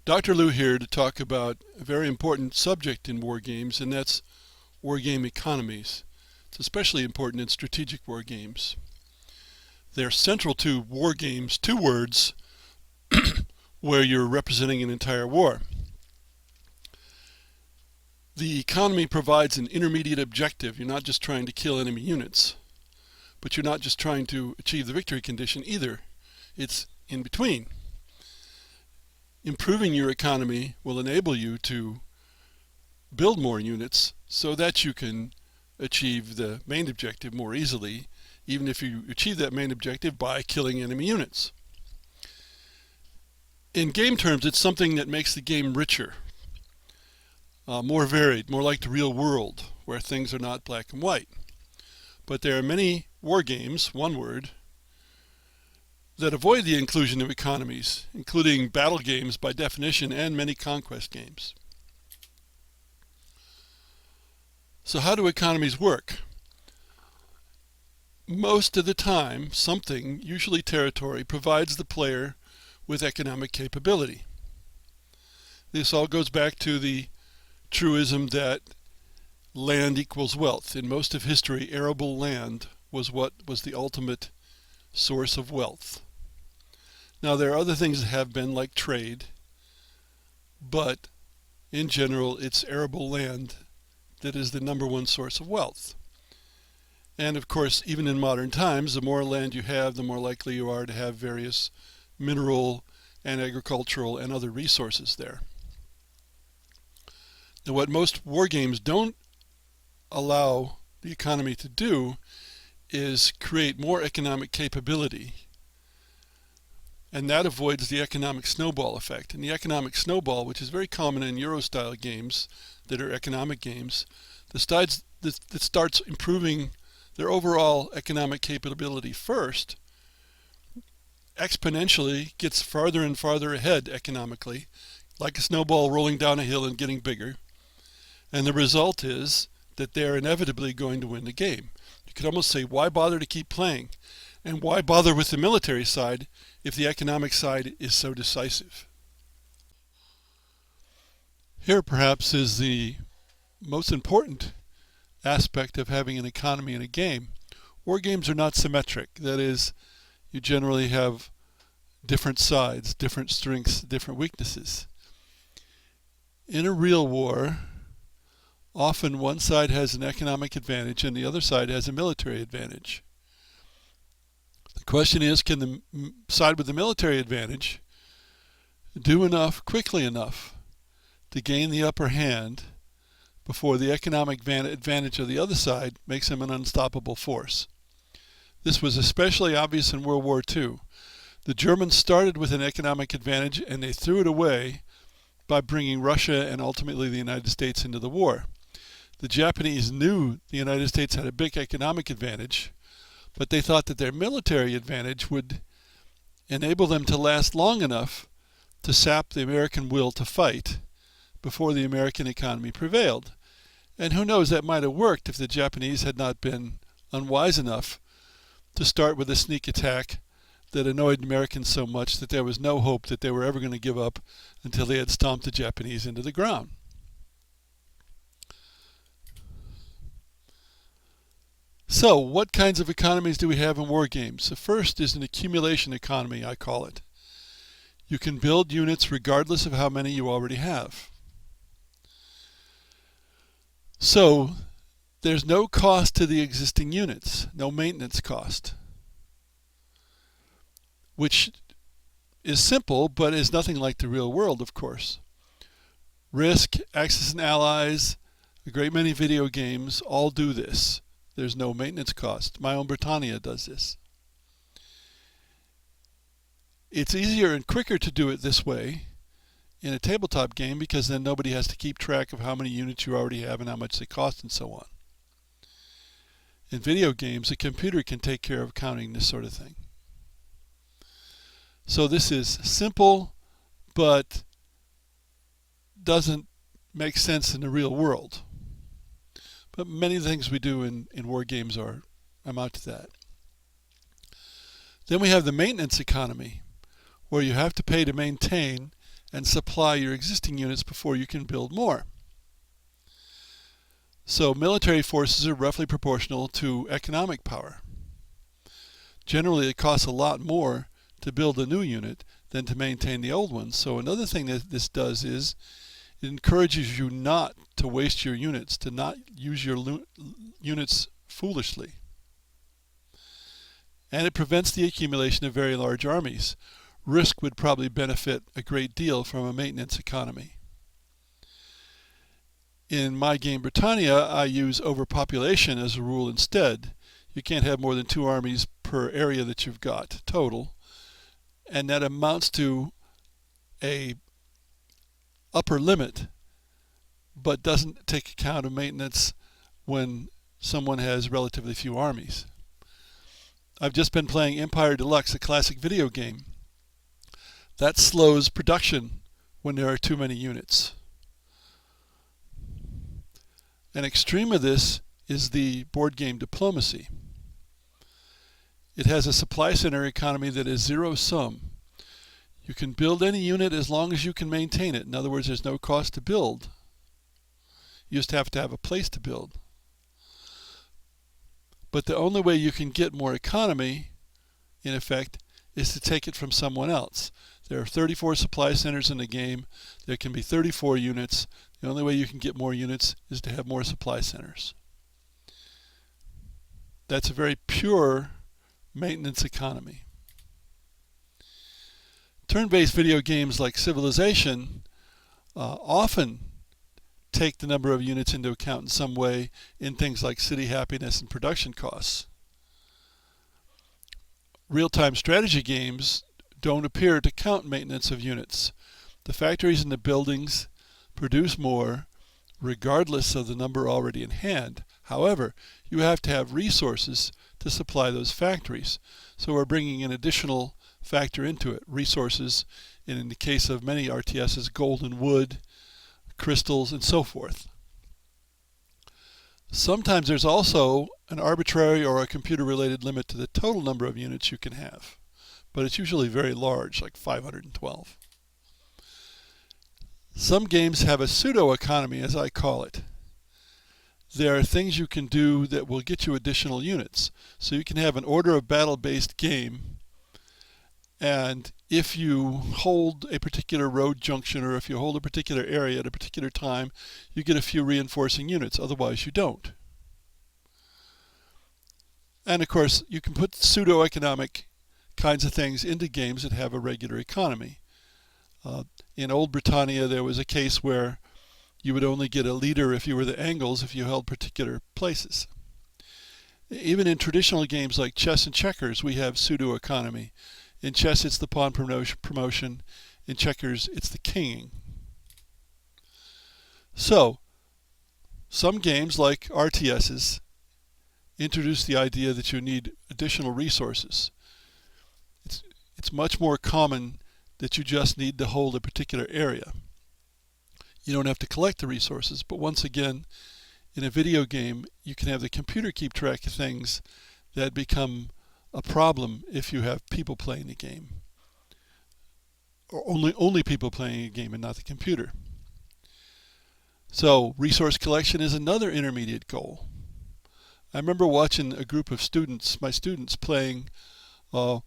Dr. Lou here to talk about a very important subject in war games, and that's war game economies. It's especially important in strategic war games. They're central to war games, two words, where you're representing an entire war. The economy provides an intermediate objective. You're not just trying to kill enemy units, but you're not just trying to achieve the victory condition either. It's in between. Improving your economy will enable you to build more units so that you can achieve the main objective more easily, even if you achieve that main objective by killing enemy units. In game terms, it's something that makes the game richer, more varied, more like the real world, where things are not black and white. But there are many war games, one word, that avoid the inclusion of economies, including battle games by definition and many conquest games. So how do economies work? Most of the time, something, usually territory, provides the player with economic capability. This all goes back to the truism that land equals wealth. In most of history, arable land was what was the ultimate source of wealth. Now there are other things that have been, like trade, but in general it's arable land that is the number one source of wealth. And of course, even in modern times, the more land you have, the more likely you are to have various mineral and agricultural and other resources there. Now what most war games don't allow the economy to do is create more economic capability. And that avoids the economic snowball effect. And the economic snowball, which is very common in Euro-style games that are economic games, that starts improving their overall economic capability first, exponentially gets farther and farther ahead economically, like a snowball rolling down a hill and getting bigger. And the result is that they're inevitably going to win the game. You could almost say, why bother to keep playing? And why bother with the military side if the economic side is so decisive? Here perhaps is the most important aspect of having an economy in a game. War games are not symmetric. That is, you generally have different sides, different strengths, different weaknesses. In a real war, often one side has an economic advantage and the other side has a military advantage. The question is, can the side with the military advantage do enough quickly enough to gain the upper hand before the economic advantage of the other side makes them an unstoppable force? This was especially obvious in World War II. The Germans started with an economic advantage and they threw it away by bringing Russia and ultimately the United States into the war. The Japanese knew the United States had a big economic advantage, but they thought that their military advantage would enable them to last long enough to sap the American will to fight before the American economy prevailed. And who knows, that might have worked if the Japanese had not been unwise enough to start with a sneak attack that annoyed Americans so much that there was no hope that they were ever going to give up until they had stomped the Japanese into the ground. So, what kinds of economies do we have in war games? The first is an accumulation economy, I call it. You can build units regardless of how many you already have. So, there's no cost to the existing units, no maintenance cost, which is simple but is nothing like the real world, of course. Risk, Axis and Allies, a great many video games all do this. There's no maintenance cost. My own Britannia does this. It's easier and quicker to do it this way in a tabletop game because then nobody has to keep track of how many units you already have and how much they cost and so on. In video games, a computer can take care of counting this sort of thing. So this is simple, but doesn't make sense in the real world. But many things we do in war games amount to that. Then we have the maintenance economy, where you have to pay to maintain and supply your existing units before you can build more. So military forces are roughly proportional to economic power. Generally, it costs a lot more to build a new unit than to maintain the old ones. So another thing that this does is it encourages you not to waste your units, to not use your units foolishly. And it prevents the accumulation of very large armies. Risk would probably benefit a great deal from a maintenance economy. In my game Britannia, I use overpopulation as a rule instead. You can't have more than 2 armies per area that you've got total. And that amounts to a upper limit, but doesn't take account of maintenance when someone has relatively few armies. I've just been playing Empire Deluxe, a classic video game. That slows production when there are too many units. An extreme of this is the board game Diplomacy. It has a supply center economy that is zero-sum. You can build any unit as long as you can maintain it. In other words, there's no cost to build. You just have to have a place to build. But the only way you can get more economy, in effect, is to take it from someone else. There are 34 supply centers in the game. There can be 34 units. The only way you can get more units is to have more supply centers. That's a very pure maintenance economy. Turn-based video games like Civilization often take the number of units into account in some way in things like city happiness and production costs. Real-time strategy games don't appear to count maintenance of units. The factories and the buildings produce more regardless of the number already in hand. However, you have to have resources to supply those factories. So we're bringing an additional factor into it, resources, and in the case of many RTSs, gold and wood, crystals, and so forth. Sometimes there's also an arbitrary or a computer-related limit to the total number of units you can have, but it's usually very large, like 512. Some games have a pseudo-economy, as I call it. There are things you can do that will get you additional units. So you can have an order of battle-based game, and if you hold a particular road junction or if you hold a particular area at a particular time, you get a few reinforcing units. Otherwise, you don't. And of course, you can put pseudo-economic kinds of things into games that have a regular economy. In Old Britannia, there was a case where you would only get a leader if you were the Angles if you held particular places. Even in traditional games like chess and checkers, we have pseudo-economy. In chess, it's the pawn promotion. In checkers, it's the kinging. So, some games like RTSs introduce the idea that you need additional resources. It's much more common that you just need to hold a particular area. You don't have to collect the resources, but once again, in a video game, you can have the computer keep track of things that become a problem if you have people playing the game. Or only people playing a game and not the computer. So resource collection is another intermediate goal. I remember watching a group of students, my students, playing World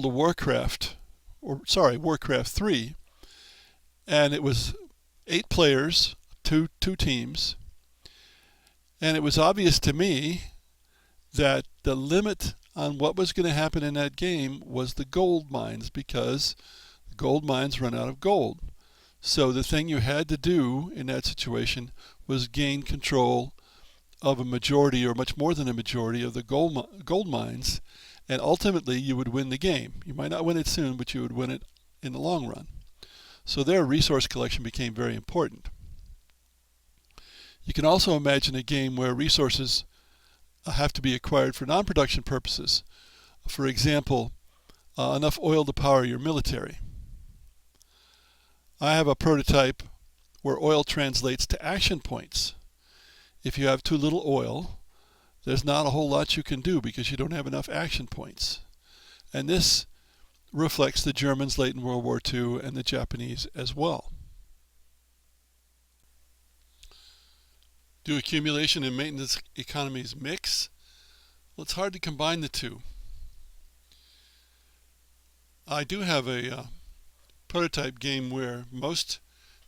of Warcraft, Warcraft 3, and it was 8 players, two teams, and it was obvious to me that the limit on what was going to happen in that game was the gold mines, because the gold mines run out of gold. So the thing you had to do in that situation was gain control of a majority, or much more than a majority, of the gold mines, and ultimately you would win the game. You might not win it soon, but you would win it in the long run. So their resource collection became very important. You can also imagine a game where resources have to be acquired for non-production purposes. For example, enough oil to power your military. I have a prototype where oil translates to action points. If you have too little oil, there's not a whole lot you can do because you don't have enough action points. And this reflects the Germans late in World War II and the Japanese as well. Do accumulation and maintenance economies mix? Well, it's hard to combine the two. I do have a prototype game where most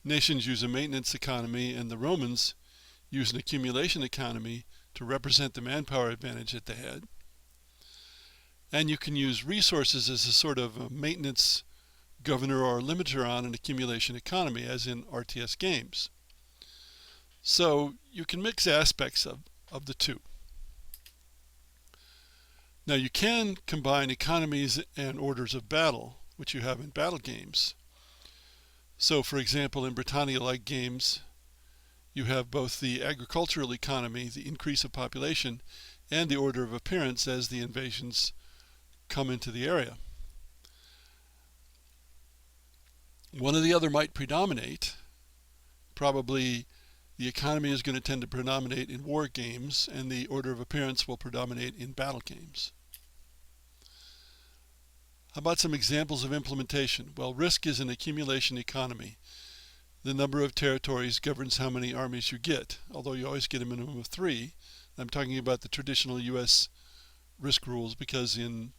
nations use a maintenance economy and the Romans use an accumulation economy to represent the manpower advantage that they had. And you can use resources as a sort of a maintenance governor or limiter on an accumulation economy, as in RTS games. So you can mix aspects of the two. Now you can combine economies and orders of battle, which you have in battle games. So for example, in Britannia-like games, you have both the agricultural economy, the increase of population, and the order of appearance as the invasions come into the area. One or the other might predominate. Probably the economy is going to tend to predominate in war games, and the order of appearance will predominate in battle games. How about some examples of implementation? Well, risk is an accumulation economy. The number of territories governs how many armies you get, although you always get a minimum of 3. I'm talking about the traditional US risk rules because in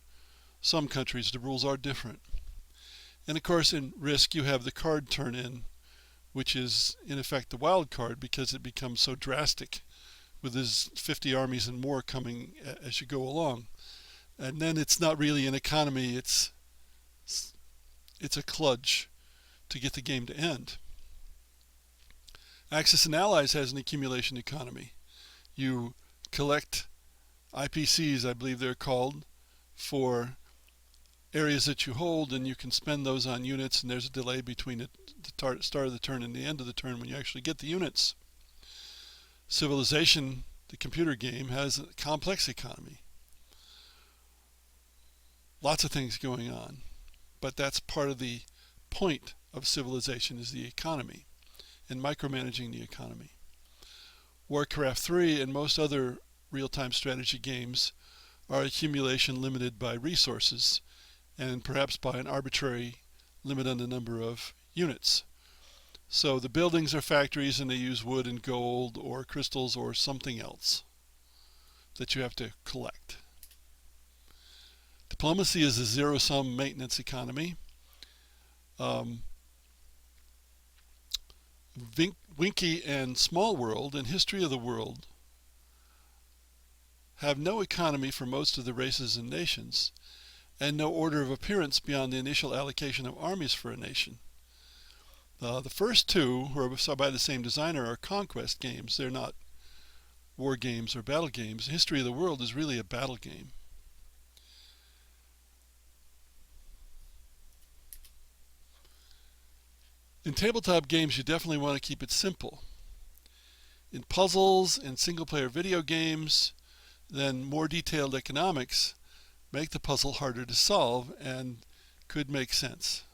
some countries the rules are different. And of course in risk you have the card turn-in, which is in effect the wild card because it becomes so drastic with his 50 armies and more coming as you go along. And then it's not really an economy, it's a kludge to get the game to end. Axis and Allies has an accumulation economy. You collect IPCs, I believe they're called, for areas that you hold, and you can spend those on units, and there's a delay between the start of the turn and the end of the turn when you actually get the units. Civilization, the computer game, has a complex economy. Lots of things going on, but that's part of the point of civilization is the economy and micromanaging the economy. Warcraft 3 and most other real-time strategy games are accumulation limited by resources and perhaps by an arbitrary limit on the number of units. So the buildings are factories and they use wood and gold or crystals or something else that you have to collect. Diplomacy is a zero-sum maintenance economy. Winky and Small World and History of the World have no economy for most of the races and nations, and no order of appearance beyond the initial allocation of armies for a nation. The first two, who are by the same designer, are conquest games. They're not war games or battle games. History of the World is really a battle game. In tabletop games, you definitely want to keep it simple. In puzzles and single-player video games, then more detailed economics make the puzzle harder to solve and could make sense.